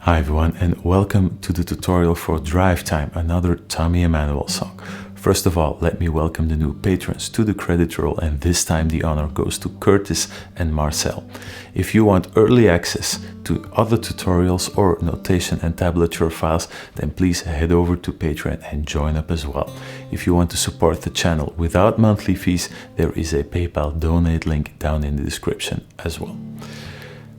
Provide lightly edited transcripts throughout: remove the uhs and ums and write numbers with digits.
Hi everyone, and welcome to the tutorial for Drivetime, another Tommy Emmanuel song. First of all, let me welcome the new patrons to the credit roll, and this time the honor goes to Curtis and Marcel. If you want early access to other tutorials or notation and tablature files, then please head over to Patreon and join up as well. If you want to support the channel without monthly fees, there is a PayPal donate link down in the description as well.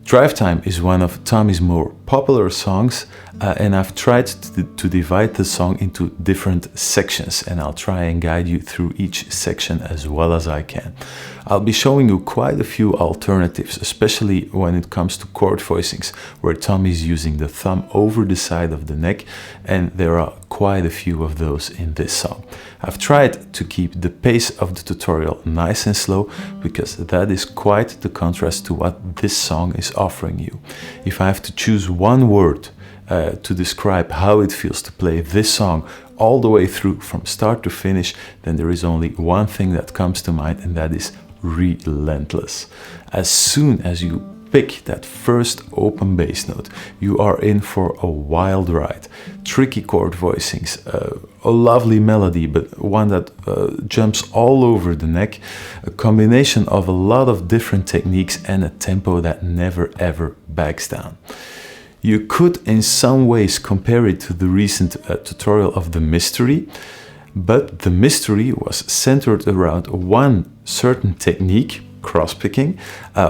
Drivetime is one of Tommy's more popular songs, and I've tried to divide the song into different sections, and I'll try and guide you through each section as well as I can. I'll be showing you quite a few alternatives, especially when it comes to chord voicings, where Tommy's using the thumb over the side of the neck, and there are quite a few of those in this song. I've tried to keep the pace of the tutorial nice and slow, because that is quite the contrast to what this song is offering you. If I have to choose one word to describe how it feels to play this song all the way through from start to finish, then there is only one thing that comes to mind, and that is relentless. As soon as you pick that first open bass note, you are in for a wild ride. Tricky chord voicings, a lovely melody, but one that jumps all over the neck, a combination of a lot of different techniques, and a tempo that never ever backs down. You could in some ways compare it to the recent tutorial of the mystery, but the mystery was centered around one certain technique, cross-picking,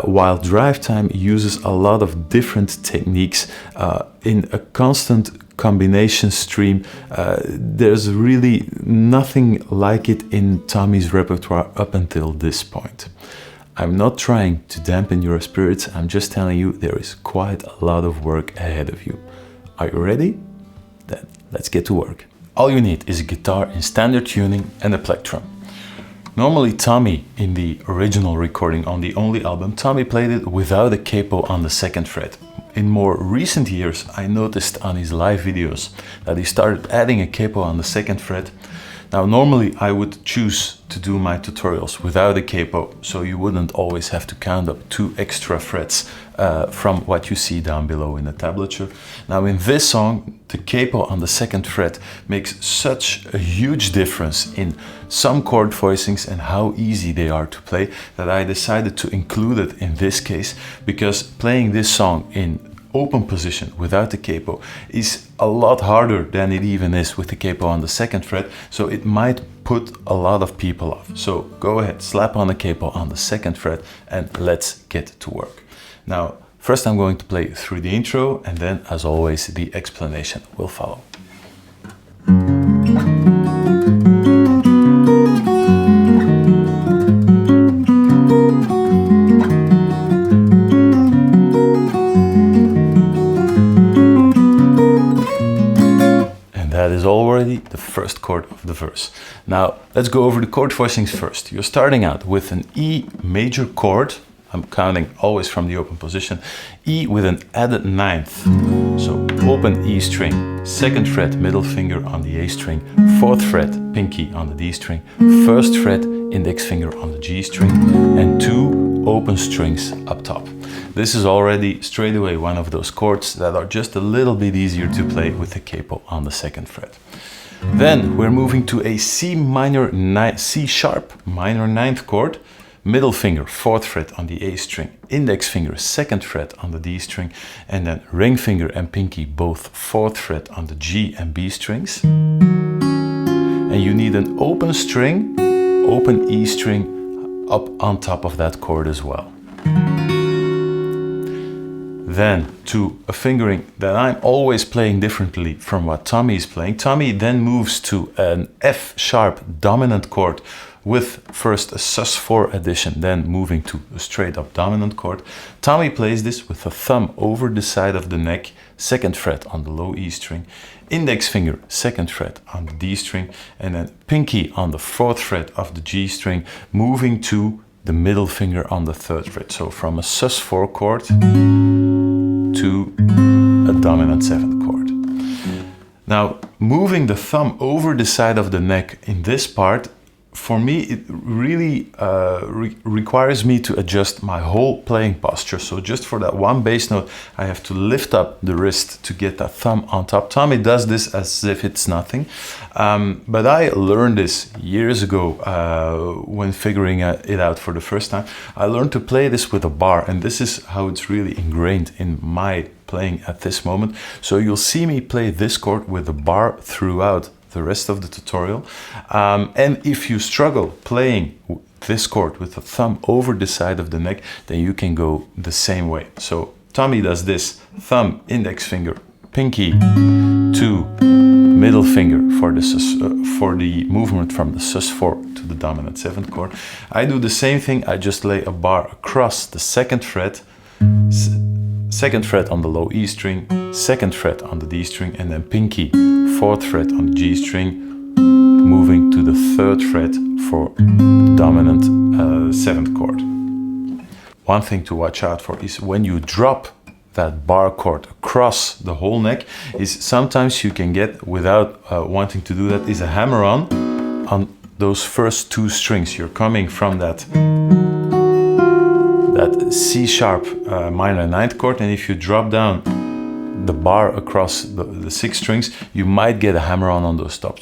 while Drivetime uses a lot of different techniques in a constant combination stream. There's really nothing like it in Tommy's repertoire up until this point. I'm not trying to dampen your spirits, I'm just telling you there is quite a lot of work ahead of you. Are you ready? Then let's get to work. All you need is a guitar in standard tuning and a plectrum. Normally Tommy, in the original recording on the only album, Tommy played it without a capo on the second fret. In more recent years, I noticed on his live videos that he started adding a capo on the second fret. Now normally I would choose to do my tutorials without a capo, so you wouldn't always have to count up 2 extra frets from what you see down below in the tablature. Now in this song, the capo on the second fret makes such a huge difference in some chord voicings and how easy they are to play, that I decided to include it in this case, because playing this song in open position without the capo is a lot harder than it even is with the capo on the second fret, so it might put a lot of people off. So go ahead, slap on the capo on the second fret, and let's get to work. Now first I'm going to play through the intro, and then as always the explanation will follow. That is already the first chord of the verse. Now let's go over the chord voicings first. You're starting out with an E major chord. I'm counting always from the open position. E with an added ninth. So open E string, second fret middle finger on the A string, fourth fret pinky on the D string, first fret index finger on the G string, and 2 open strings up top. This is already straight away one of those chords that are just a little bit easier to play with the capo on the second fret. Then we're moving to a C sharp minor ninth chord, middle finger fourth fret on the A string, index finger second fret on the D string, and then ring finger and pinky both fourth fret on the G and B strings. And you need an open string, open E string up on top of that chord as well. Then to a fingering that I'm always playing differently from what Tommy is playing. Tommy then moves to an F sharp dominant chord with first a sus4 addition, then moving to a straight up dominant chord. Tommy plays this with a thumb over the side of the neck, second fret on the low E string, index finger second fret on the D string, and then pinky on the fourth fret of the G string, moving to the middle finger on the third fret. So from a sus4 chord to a dominant 7th chord. Now moving the thumb over the side of the neck in this part for me, it really requires me to adjust my whole playing posture. So just for that one bass note, I have to lift up the wrist to get that thumb on top. Tommy does this as if it's nothing. But I learned this years ago when figuring it out for the first time. I learned to play this with a bar, and this is how it's really ingrained in my playing at this moment. So you'll see me play this chord with a bar throughout the rest of the tutorial. And if you struggle playing this chord with the thumb over the side of the neck, then you can go the same way. So Tommy does this: thumb, index finger, pinky to middle finger for the movement from the sus4 to the dominant 7th chord. I do the same thing. I just lay a bar across the 2nd fret, 2nd fret on the low E string, 2nd fret on the D string, and then pinky, 4th fret on the G string, moving to the 3rd fret for the dominant 7th chord. One thing to watch out for is when you drop that bar chord across the whole neck, is sometimes you can get, without wanting to do that, is a hammer-on those first 2 strings. You're coming from that C sharp minor 9th chord, and if you drop down the bar across the 6 strings, you might get a hammer-on those top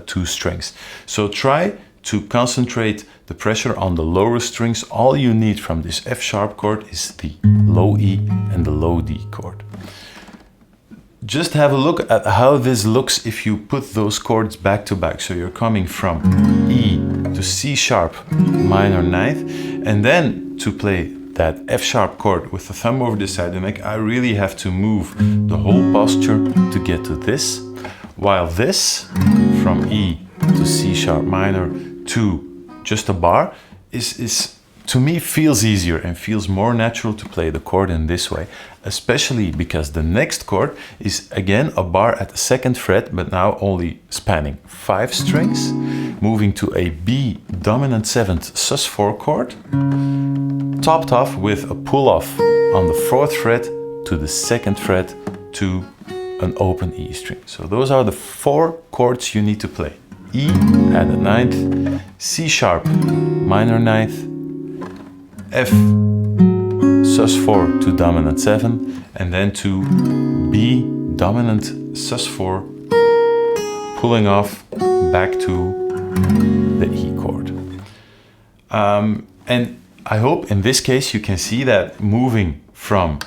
2 strings. So try to concentrate the pressure on the lower strings. All you need from this F sharp chord is the low E and the low D chord. Just have a look at how this looks if you put those chords back to back. So you're coming from E to C sharp minor 9th, and then to play that F sharp chord with the thumb over the side of the neck, I really have to move the whole posture to get to this, while this, from E to C sharp minor to just a bar, is to me feels easier and feels more natural to play the chord in this way, especially because the next chord is again a bar at the 2nd fret, but now only spanning 5 strings, moving to a B dominant 7th sus4 chord, topped off with a pull off on the 4th fret to the 2nd fret to an open E string. So those are the 4 chords you need to play: E at the 9th, C sharp minor 9th, F sus4 to dominant 7, and then to B dominant sus4, pulling off back to the E chord. And I hope in this case you can see that moving from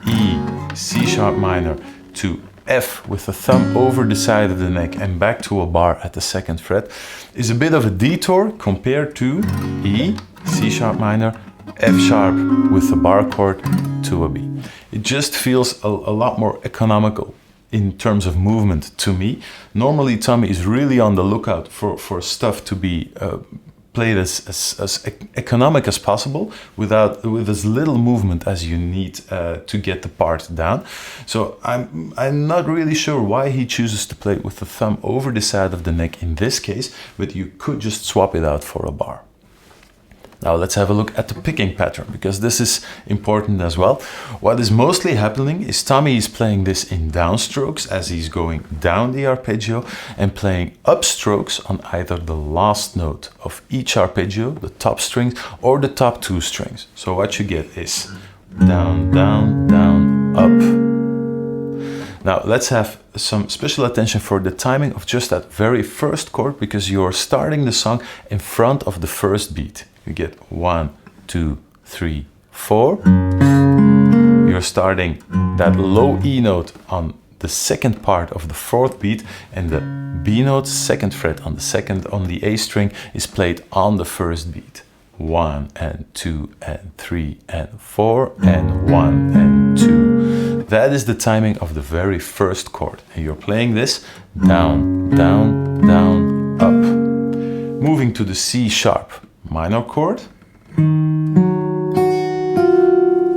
E, C sharp minor to F with the thumb over the side of the neck and back to a bar at the 2nd fret is a bit of a detour compared to E, C sharp minor, F sharp with the bar chord to a B. It just feels a lot more economical in terms of movement to me. Normally Tommy is really on the lookout for stuff to be played as economic as possible, with as little movement as you need to get the part down. So I'm not really sure why he chooses to play with the thumb over the side of the neck in this case, but you could just swap it out for a bar. Now let's have a look at the picking pattern, because this is important as well. What is mostly happening is Tommy is playing this in downstrokes as he's going down the arpeggio, and playing upstrokes on either the last note of each arpeggio, the top strings, or the top 2 strings. So what you get is down, down, down, up. Now let's have some special attention for the timing of just that very first chord, because you're starting the song in front of the first beat. You get 1, 2, 3, 4. You're starting that low E note on the 2nd part of the 4th beat, and the B note 2nd fret on the A string is played on the 1st beat. 1 and 2 and 3 and 4 and 1 and 2. That is the timing of the very first chord, and you're playing this down, down, down, up. Moving to the C sharp minor chord,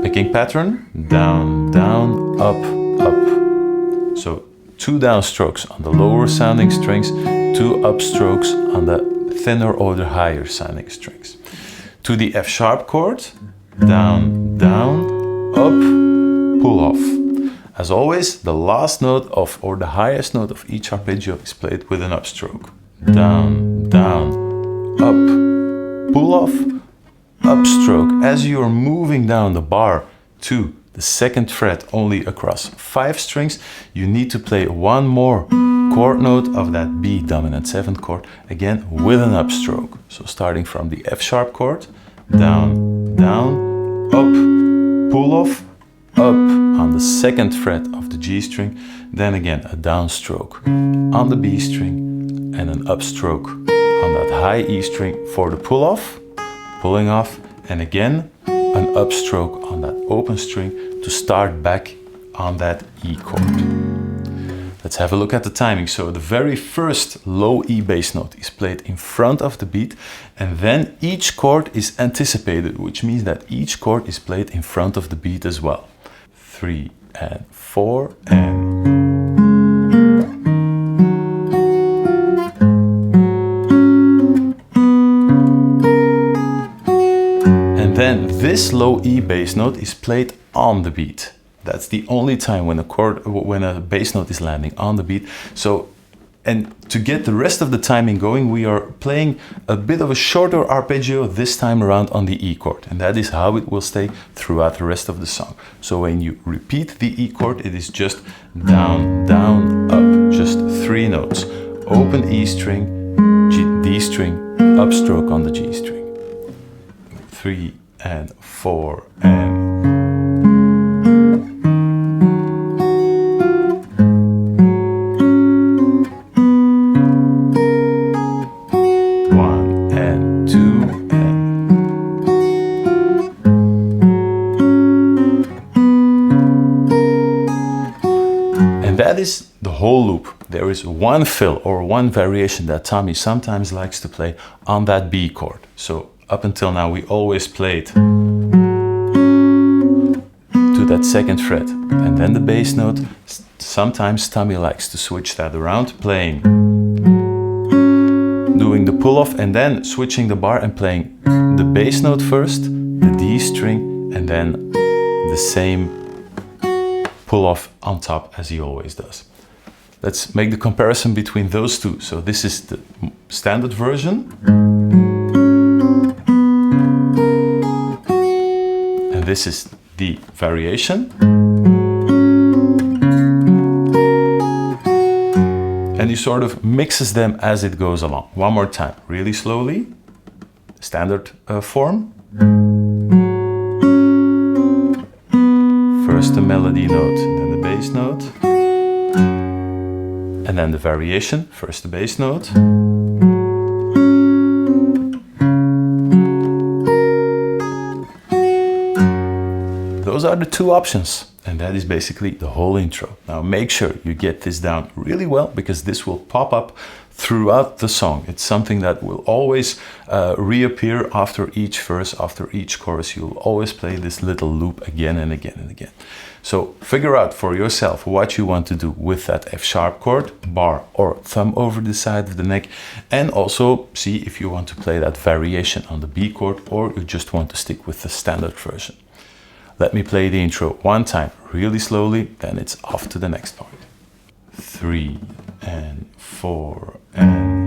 picking pattern, down, down, up, up. So 2 downstrokes on the lower sounding strings, 2 upstrokes on the thinner or the higher sounding strings. To the F sharp chord, down, down, up, pull off. As always, the last note or the highest note of each arpeggio is played with an upstroke. Down, down, up, pull off, upstroke. As you're moving down the bar to the second fret only across 5 strings, you need to play one more chord note of that B dominant 7th chord, again with an upstroke. So starting from the F sharp chord, down, down, up, pull off, up on the 2nd fret of the G string, then again a downstroke on the B string and an upstroke on that high E string for the pull off, pulling off, and again an upstroke on that open string to start back on that E chord. Let's have a look at the timing. So the very first low E bass note is played in front of the beat, and then each chord is anticipated, which means that each chord is played in front of the beat as well. 3 and 4 and... And then this low E bass note is played on the beat. That's the only time when a bass note is landing on the beat. So, and to get the rest of the timing going, we are playing a bit of a shorter arpeggio this time around on the E chord. And that is how it will stay throughout the rest of the song. So when you repeat the E chord, it is just down, down, up, just 3 notes. Open E string, D string, upstroke on the G string. 3 and 4 and... That is the whole loop. There is one fill or one variation that Tommy sometimes likes to play on that B chord. So up until now we always played to that 2nd fret and then the bass note. Sometimes Tommy likes to switch that around, playing, doing the pull off and then switching the bar and playing the bass note first, the D string, and then the same pull off on top as he always does. Let's make the comparison between those two. So this is the standard version. And this is the variation. And he sort of mixes them as it goes along. One more time, really slowly. Standard form. First the melody note, then the bass note, and then the variation, first the bass note, those are the 2 options, and that is basically the whole intro. Now make sure you get this down really well, because this will pop up throughout the song. It's something that will always reappear after each verse, after each chorus. You'll always play this little loop again and again and again. So figure out for yourself what you want to do with that F sharp chord, bar or thumb over the side of the neck, and also see if you want to play that variation on the B chord or you just want to stick with the standard version. Let me play the intro one time really slowly, then it's off to the next part. 3 and 4 and...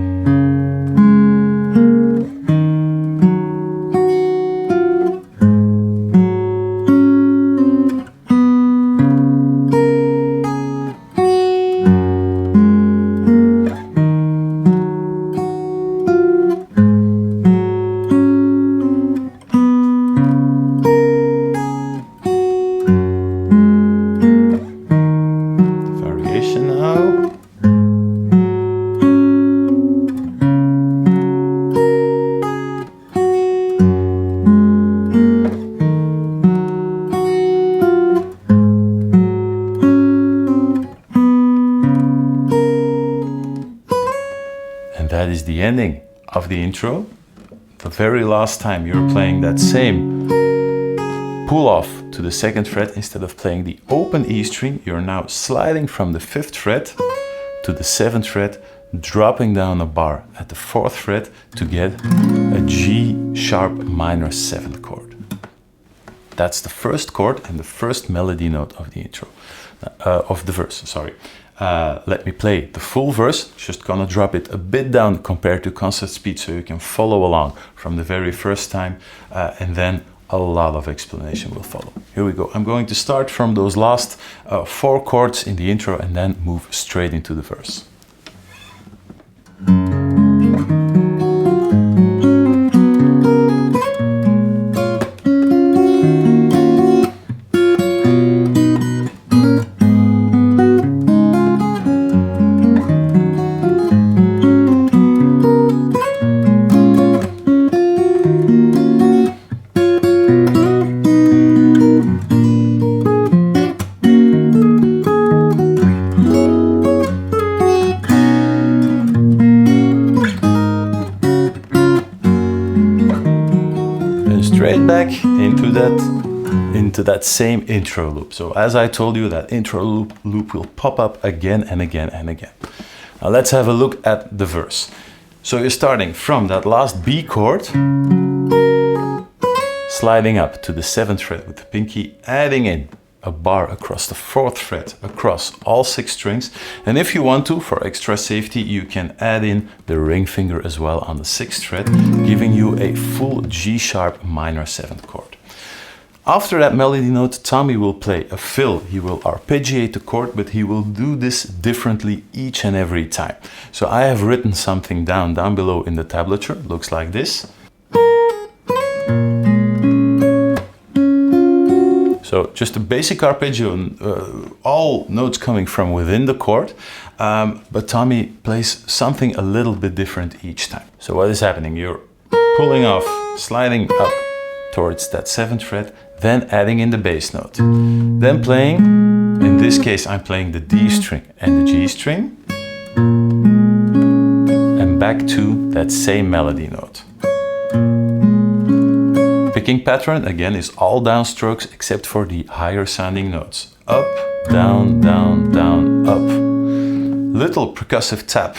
that is the ending of the intro. The very last time you're playing that same pull off to the 2nd fret, instead of playing the open E string, you're now sliding from the 5th fret to the 7th fret, dropping down a bar at the 4th fret to get a G sharp minor 7th chord. That's the first chord and the first melody note of the intro, of the verse, sorry. let me play the full verse. Just gonna drop it a bit down compared to concert speed so you can follow along from the very first time, and then a lot of explanation will follow. Here we go. I'm going to start from those last 4 chords in the intro and then move straight into the verse. Straight back into that same intro loop. So as I told you, that intro loop will pop up again and again and again. Now let's have a look at the verse. So you're starting from that last B chord, sliding up to the 7th fret with the pinky, adding in a bar across the 4th fret, across all 6 strings. And if you want to, for extra safety, you can add in the ring finger as well on the 6th fret, giving you a full G sharp minor 7th chord. After that melody note, Tommy will play a fill. He will arpeggiate the chord, but he will do this differently each and every time. So I have written something down below in the tablature. Looks like this. So just a basic arpeggio, all notes coming from within the chord, but Tommy plays something a little bit different each time. So what is happening? You're pulling off, sliding up towards that 7th fret, then adding in the bass note. Then playing, in this case I'm playing the D string and the G string, and back to that same melody note. Picking pattern again is all downstrokes except for the higher sounding notes. Up, down, down, down, up. Little percussive tap.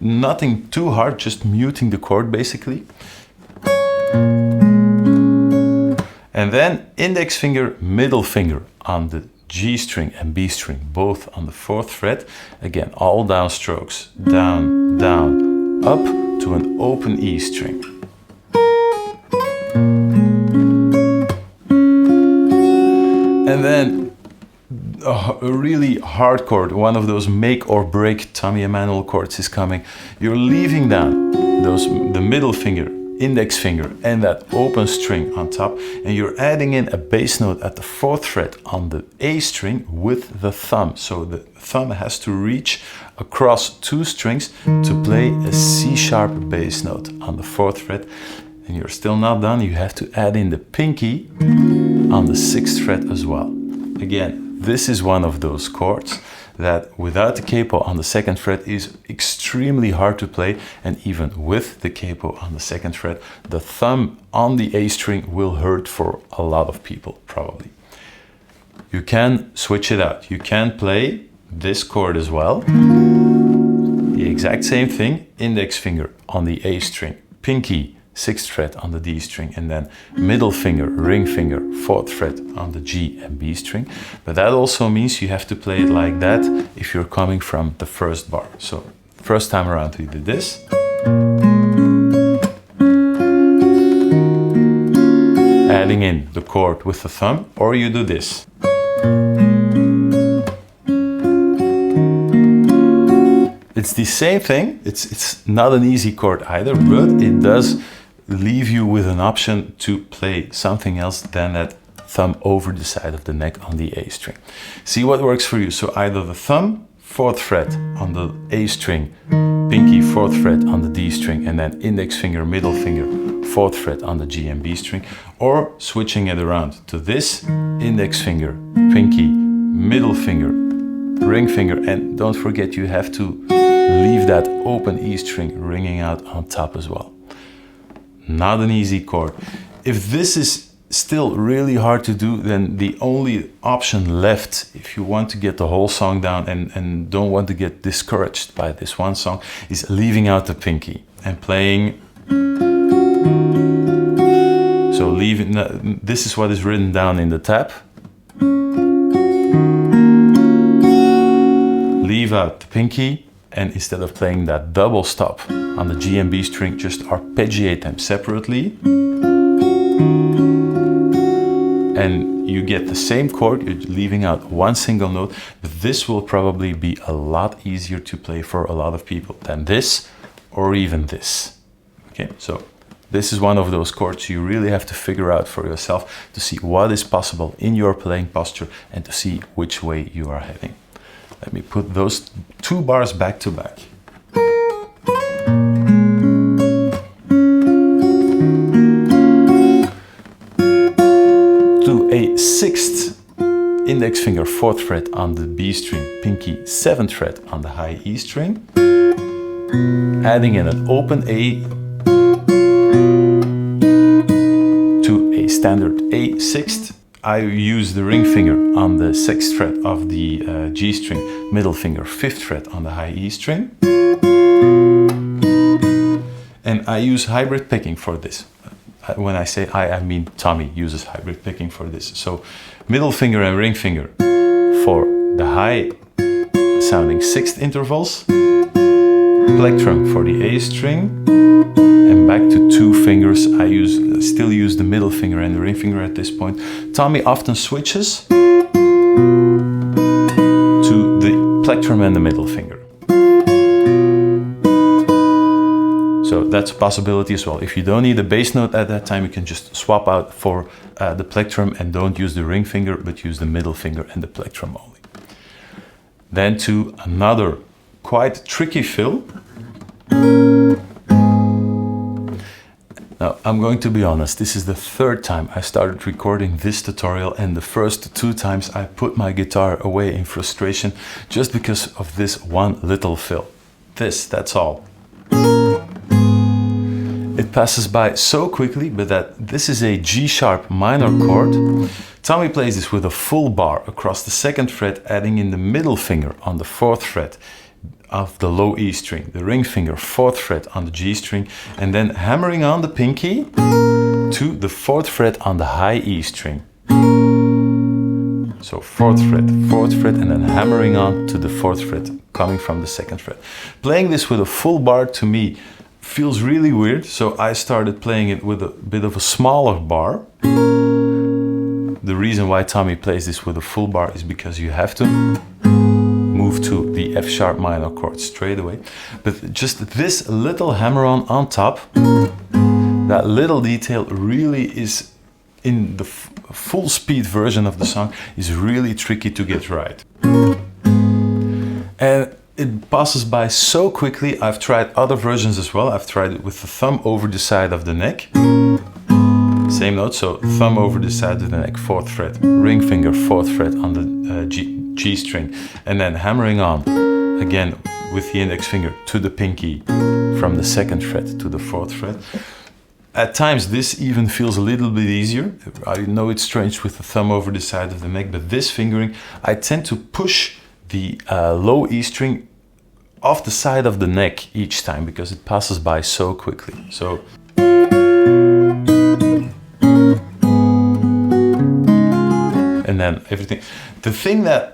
Nothing too hard, just muting the chord basically. And then index finger, middle finger on the G string and B string, both on the 4th fret. Again, all downstrokes. Down, down, up to an open E string. And then a really hard chord, one of those make or break Tommy Emmanuel chords is coming. You're leaving down the middle finger, index finger, and that open string on top, and you're adding in a bass note at the 4th fret on the A string with the thumb. So the thumb has to reach across 2 strings to play a C sharp bass note on the 4th fret. And you're still not done, you have to add in the pinky on the 6th fret as well. Again, this is one of those chords that without the capo on the 2nd fret is extremely hard to play, and even with the capo on the 2nd fret, the thumb on the A string will hurt for a lot of people, probably. You can switch it out. You can play this chord as well. The exact same thing, index finger on the A string, pinky 6th fret on the D string, and then middle finger, ring finger, 4th fret on the G and B string. But that also means you have to play it like that if you're coming from the first bar. So first time around we did this. Adding in the chord with the thumb, or you do this. It's the same thing. It's not an easy chord either, but it does leave you with an option to play something else than that thumb over the side of the neck on the A string. See what works for you. So either the thumb, 4th fret on the A string, pinky 4th fret on the D string, and then index finger, middle finger, 4th fret on the G and B string, or switching it around to this, index finger, pinky, middle finger, ring finger, and don't forget you have to leave that open E string ringing out on top as well. Not an easy chord. If this is still really hard to do, then the only option left, if you want to get the whole song down and don't want to get discouraged by this one song, is leaving out the pinky and playing. So leaving, this is what is written down in the tab. leave out the pinky, and instead of playing that double stop on the G and B string, just arpeggiate them separately. And you get the same chord, you're leaving out one single note. This will probably be a lot easier to play for a lot of people than this, or even this. Okay, so this is one of those chords you really have to figure out for yourself to see what is possible in your playing posture and to see which way you are heading. Let me put those two bars back to back. To a 6th index finger 4th fret on the B string, pinky 7th fret on the high E string, adding in an open A to a standard A 6th. I use the ring finger on the 6th fret of the G string, middle finger 5th fret on the high E string. And I use hybrid picking for this. When I say I mean Tommy uses hybrid picking for this. So middle finger and ring finger for the high sounding 6th intervals, plectrum for the A string, and back to 2 fingers. I still use the middle finger and the ring finger at this point. Tommy often switches to the plectrum and the middle finger. So that's a possibility as well. If you don't need a bass note at that time, you can just swap out for the plectrum and don't use the ring finger, but use the middle finger and the plectrum only. Then to another quite tricky fill. Now, I'm going to be honest, this is the 3rd time I started recording this tutorial, and the first 2 times I put my guitar away in frustration just because of this one little fill. That's all. It passes by so quickly, but this is a G sharp minor chord. Tommy plays this with a full bar across the 2nd fret, adding in the middle finger on the 4th fret of the low E string, the ring finger 4th fret on the G string, and then hammering on the pinky to the 4th fret on the high E string. So 4th fret, and then hammering on to the 4th fret, coming from the 2nd fret. Playing this with a full bar to me feels really weird, so I started playing it with a bit of a smaller bar. The reason why Tommy plays this with a full bar is because you have to move to the F sharp minor chord straight away. But just this little hammer-on top, that little detail really is, in the full speed version of the song, is really tricky to get right. And it passes by so quickly. I've tried other versions as well. I've tried it with the thumb over the side of the neck. Same note, so thumb over the side of the neck, 4th fret, ring finger 4th fret on the G string, and then hammering on again with the index finger to the pinky from the 2nd fret to the 4th fret. At times this even feels a little bit easier. I know it's strange with the thumb over the side of the neck, but this fingering, I tend to push the low E string off the side of the neck each time because it passes by so quickly. So and then everything. The thing that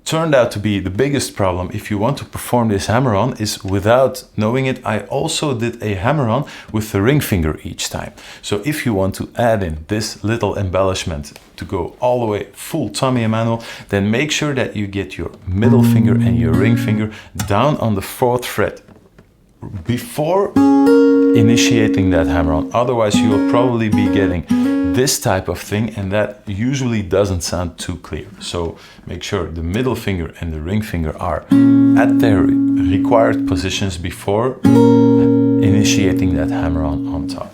turned out to be the biggest problem if you want to perform this hammer-on is, without knowing it, I also did a hammer-on with the ring finger each time. So if you want to add in this little embellishment to go all the way full Tommy Emmanuel, then make sure that you get your middle finger and your ring finger down on the 4th fret before initiating that hammer-on. Otherwise you will probably be getting this type of thing, and that usually doesn't sound too clear. So make sure the middle finger and the ring finger are at their required positions before initiating that hammer-on top.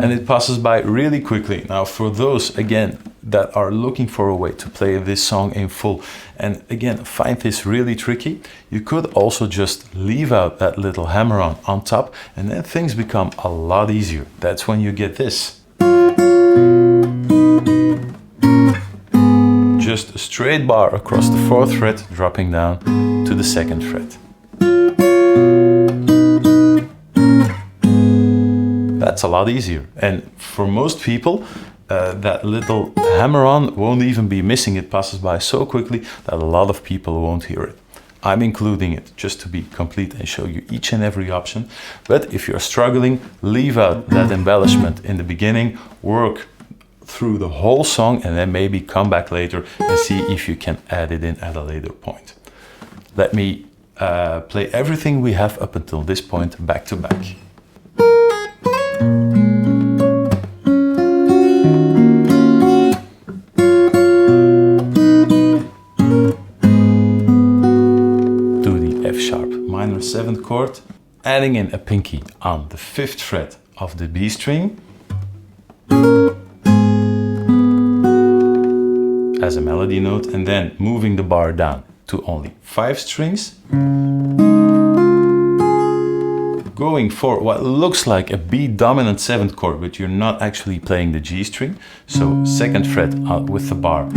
And it passes by really quickly. Now for those, again, that are looking for a way to play this song in full, and again find this really tricky, you could also just leave out that little hammer-on on top, and then things become a lot easier. That's when you get this. Just a straight bar across the 4th fret, dropping down to the 2nd fret. That's a lot easier, and for most people that little hammer-on won't even be missing. It passes by so quickly that a lot of people won't hear it. I'm including it just to be complete and show you each and every option. But if you're struggling, leave out that embellishment in the beginning, work through the whole song, and then maybe come back later and see if you can add it in at a later point. Let me play everything we have up until this point back to back. Minor 7th chord, adding in a pinky on the 5th fret of the B string as a melody note, and then moving the bar down to only 5 strings, going for what looks like a B dominant 7th chord, but you're not actually playing the G string. So 2nd fret with the bar,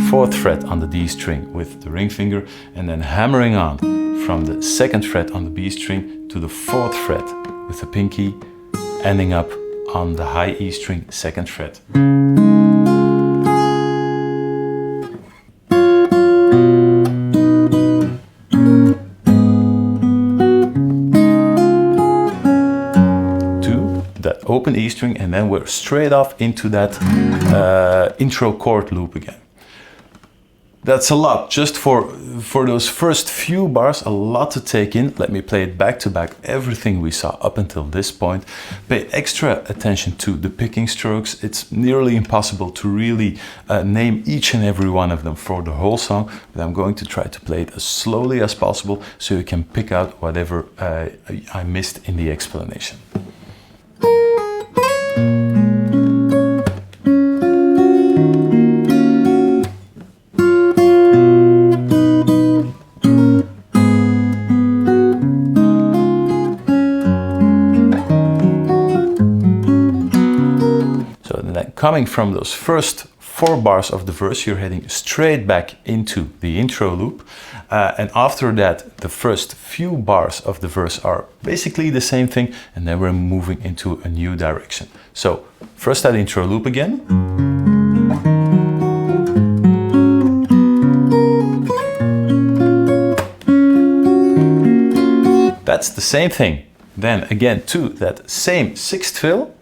4th fret on the D string with the ring finger, and then hammering on from the 2nd fret on the B string to the 4th fret with the pinky, ending up on the high E string 2nd fret. To that open E string, and then we're straight off into that intro chord loop again. That's a lot, just for those first few bars, a lot to take in. Let me play it back to back, everything we saw up until this point. Pay extra attention to the picking strokes. It's nearly impossible to really name each and every one of them for the whole song, but I'm going to try to play it as slowly as possible so you can pick out whatever I missed in the explanation. Coming from those first 4 bars of the verse, you're heading straight back into the intro loop. And after that, the first few bars of the verse are basically the same thing, and then we're moving into a new direction. So first that intro loop again. That's the same thing. Then again to that same 6th fill.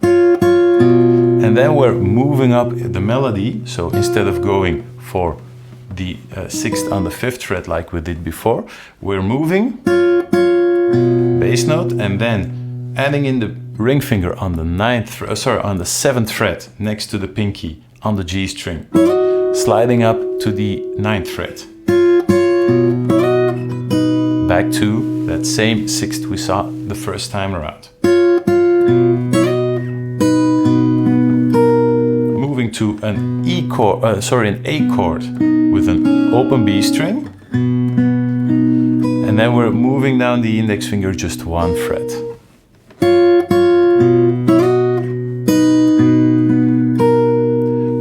And then we're moving up the melody, so instead of going for the 6th on the 5th fret like we did before, we're moving bass note and then adding in the ring finger on the on the 7th fret next to the pinky on the G string, sliding up to the 9th fret. Back to that same 6th we saw the first time around. To an A chord with an open B string, and then we're moving down the index finger just 1 fret.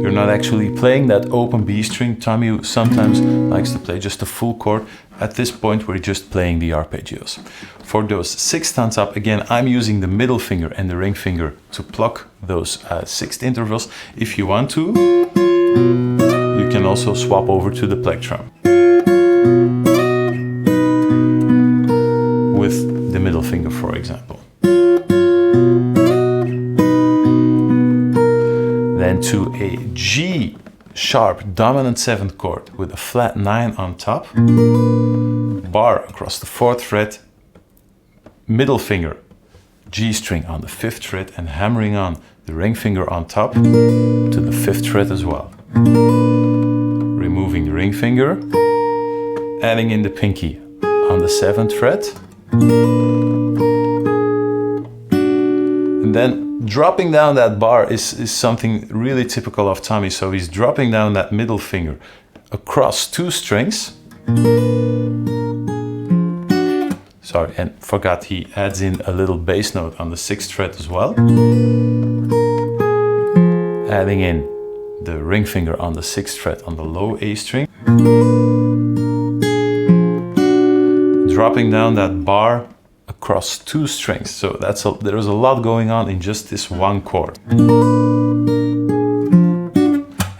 You're not actually playing that open B string. Tommy sometimes likes to play just a full chord. At this point we're just playing the arpeggios. For those 6th tones up, again, I'm using the middle finger and the ring finger to pluck those 6th intervals. If you want to, you can also swap over to the plectrum with the middle finger, for example. Then to a G sharp dominant 7th chord with a flat 9 on top, bar across the 4th fret, middle finger, G string on the 5th fret, and hammering on the ring finger on top to the 5th fret as well. Removing the ring finger, adding in the pinky on the 7th fret, and then dropping down that bar is something really typical of Tommy. So he's dropping down that middle finger across 2 strings. Sorry, and forgot he adds in a little bass note on the 6th fret as well. Adding in the ring finger on the 6th fret on the low A string. Dropping down that bar across 2 strings. So there's a lot going on in just this one chord.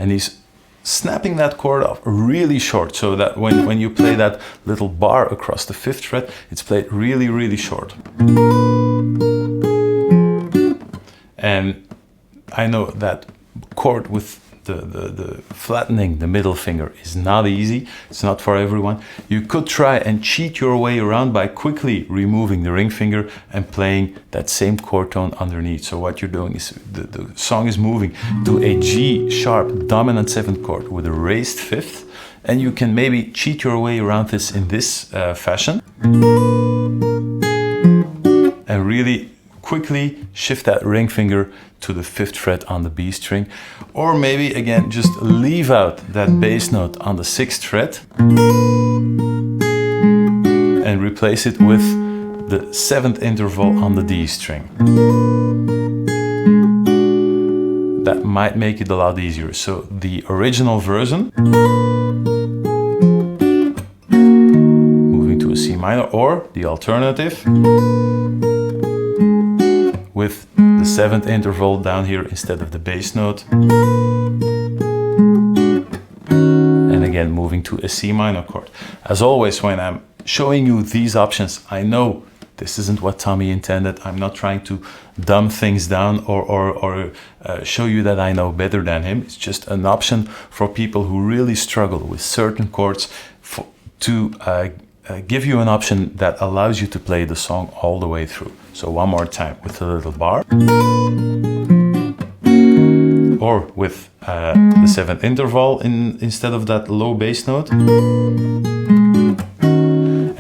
and he's snapping that chord off really short, so that when you play that little bar across the 5th fret, it's played really, really short. And I know that chord with the flattening the middle finger is not easy. It's not for everyone. You could try and cheat your way around by quickly removing the ring finger and playing that same chord tone underneath. So what you're doing is the song is moving to a G sharp dominant 7th chord with a raised 5th, and you can maybe cheat your way around this in this fashion and really quickly shift that ring finger to the 5th fret on the B string, or maybe again just leave out that bass note on the 6th fret and replace it with the 7th interval on the D string. That might make it a lot easier. So the original version, moving to a C minor, or the alternative with the 7th interval down here instead of the bass note. And again, moving to a C minor chord. As always, when I'm showing you these options, I know this isn't what Tommy intended. I'm not trying to dumb things down or show you that I know better than him. It's just an option for people who really struggle with certain chords to give you an option that allows you to play the song all the way through. So one more time with a little bar, or with the 7th interval instead of that low bass note.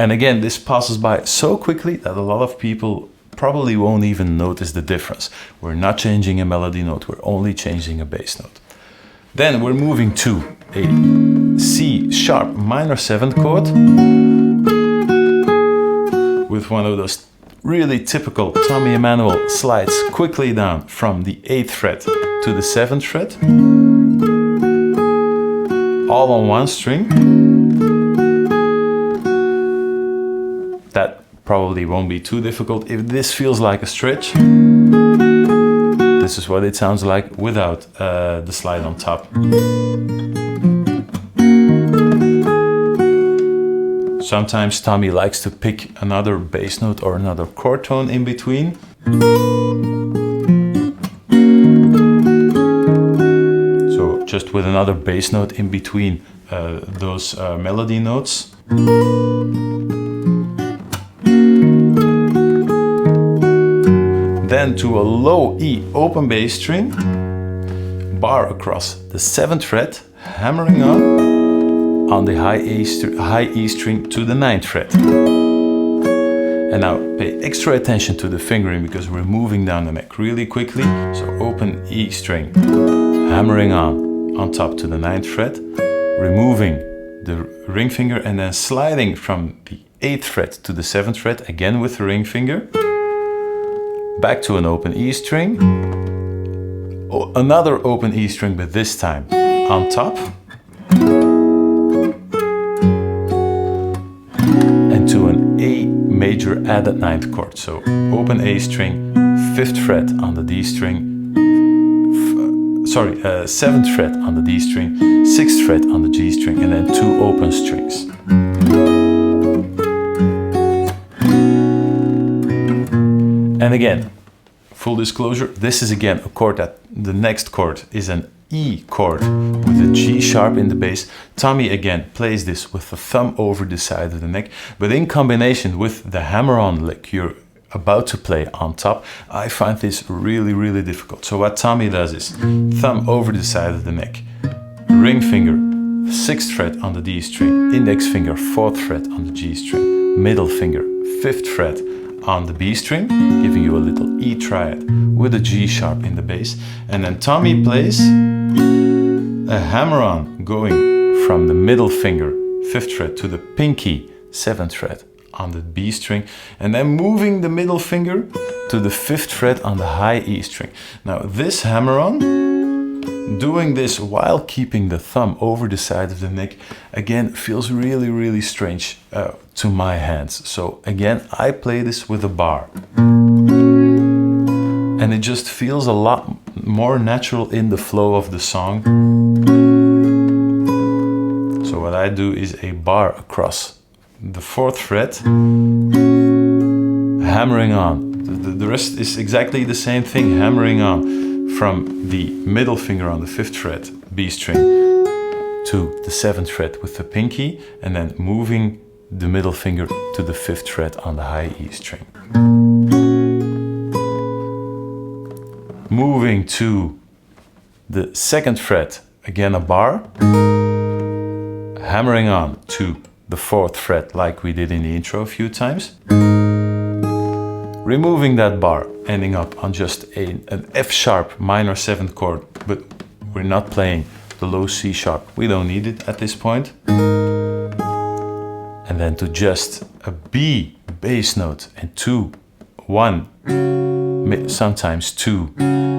And again, this passes by so quickly that a lot of people probably won't even notice the difference. We're not changing a melody note, we're only changing a bass note. Then we're moving to a C sharp minor 7th chord with one of those really typical Tommy Emmanuel slides quickly down from the 8th fret to the 7th fret, all on one string. That probably won't be too difficult. If this feels like a stretch, this is what it sounds like without the slide on top. Sometimes Tommy likes to pick another bass note or another chord tone in between. So just with another bass note in between those melody notes. Then to a low E open bass string, bar across the 7th fret, hammering on the high E string to the 9th fret. And now pay extra attention to the fingering because we're moving down the neck really quickly. So open E string, hammering on top to the 9th fret, removing the ring finger and then sliding from the 8th fret to the 7th fret, again with the ring finger, back to an open E string, another open E string, but this time on top, and to an A major added 9th chord. So open A string, 5th fret on the D string, 7th fret on the D string, 6th fret on the G string, and then 2 open strings. And again, full disclosure, this is again a chord that the next chord is an E chord with a G sharp in the bass. Tommy again plays this with the thumb over the side of the neck, but in combination with the hammer-on lick you're about to play on top, I find this really, really difficult. So what Tommy does is thumb over the side of the neck, ring finger, 6th fret on the D string, index finger, 4th fret on the G string, middle finger, 5th fret on the B string, giving you a little E triad with a G sharp in the bass. And then Tommy plays a hammer-on going from the middle finger, 5th fret, to the pinky, 7th fret on the B string, and then moving the middle finger to the 5th fret on the high E string. Now this hammer-on, doing this while keeping the thumb over the side of the neck, again feels really, really strange to my hands. So again, I play this with a bar. And it just feels a lot more natural in the flow of the song. So what I do is a bar across the 4th fret, hammering on. The rest is exactly the same thing, hammering on from the middle finger on the 5th fret, B string, to the 7th fret with the pinky, and then moving the middle finger to the 5th fret on the high E string. Moving to the 2nd fret, again a bar, hammering on to the 4th fret like we did in the intro a few times. Removing that bar, ending up on just an F sharp minor 7th chord, but we're not playing the low C sharp. We don't need it at this point. And then to just a B bass note and 2, 1, sometimes 2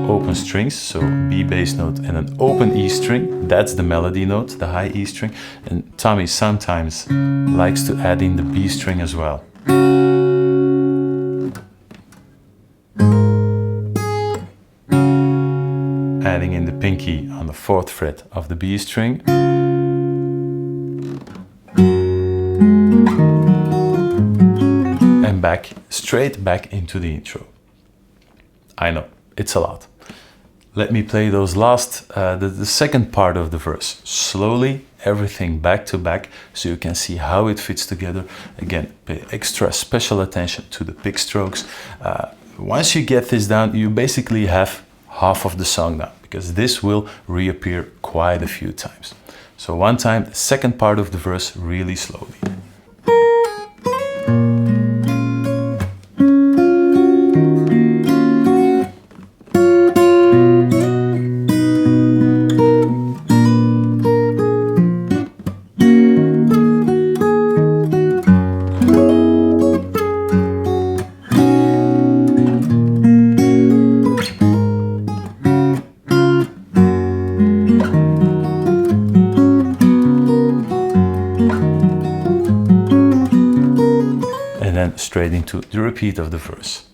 open strings, so B bass note and an open E string. That's the melody note, the high E string. And Tommy sometimes likes to add in the B string as well. Adding in the pinky on the 4th fret of the B string. And back, straight back into the intro. I know, it's a lot. Let me play those last, the second part of the verse. Slowly, everything back to back, so you can see how it fits together. Again, pay extra special attention to the pick strokes. Once you get this down, you basically have half of the song now, because this will reappear quite a few times. So one time, the second part of the verse really slowly. Straight into the repeat of the verse.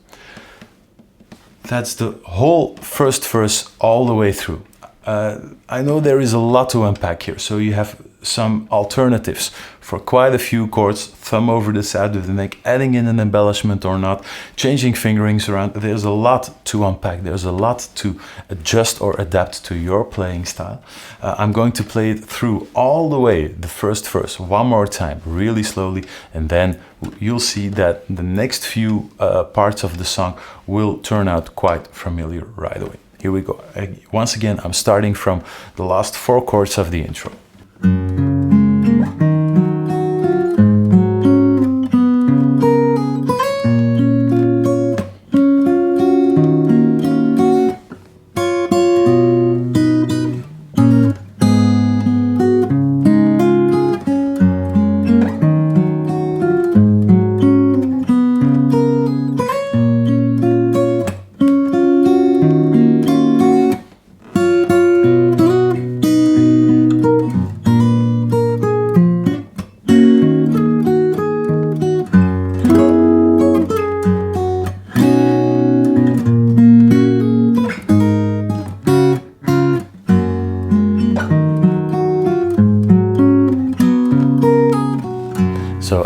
That's the whole first verse all the way through. I know there is a lot to unpack here, so you have some alternatives for quite a few chords, thumb over the side of the neck, adding in an embellishment or not, changing fingerings around. There's a lot to unpack. There's a lot to adjust or adapt to your playing style. I'm going to play it through all the way, the first verse, one more time, really slowly, and then you'll see that the next few parts of the song will turn out quite familiar right away. Here we go. Once again, I'm starting from the last 4 chords of the intro.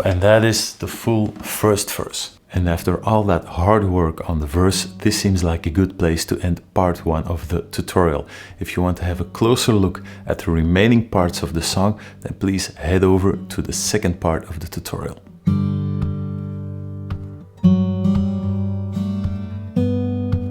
And that is the full first verse. And after all that hard work on the verse, this seems like a good place to end part 1 of the tutorial. If you want to have a closer look at the remaining parts of the song, then please head over to the second part of the tutorial.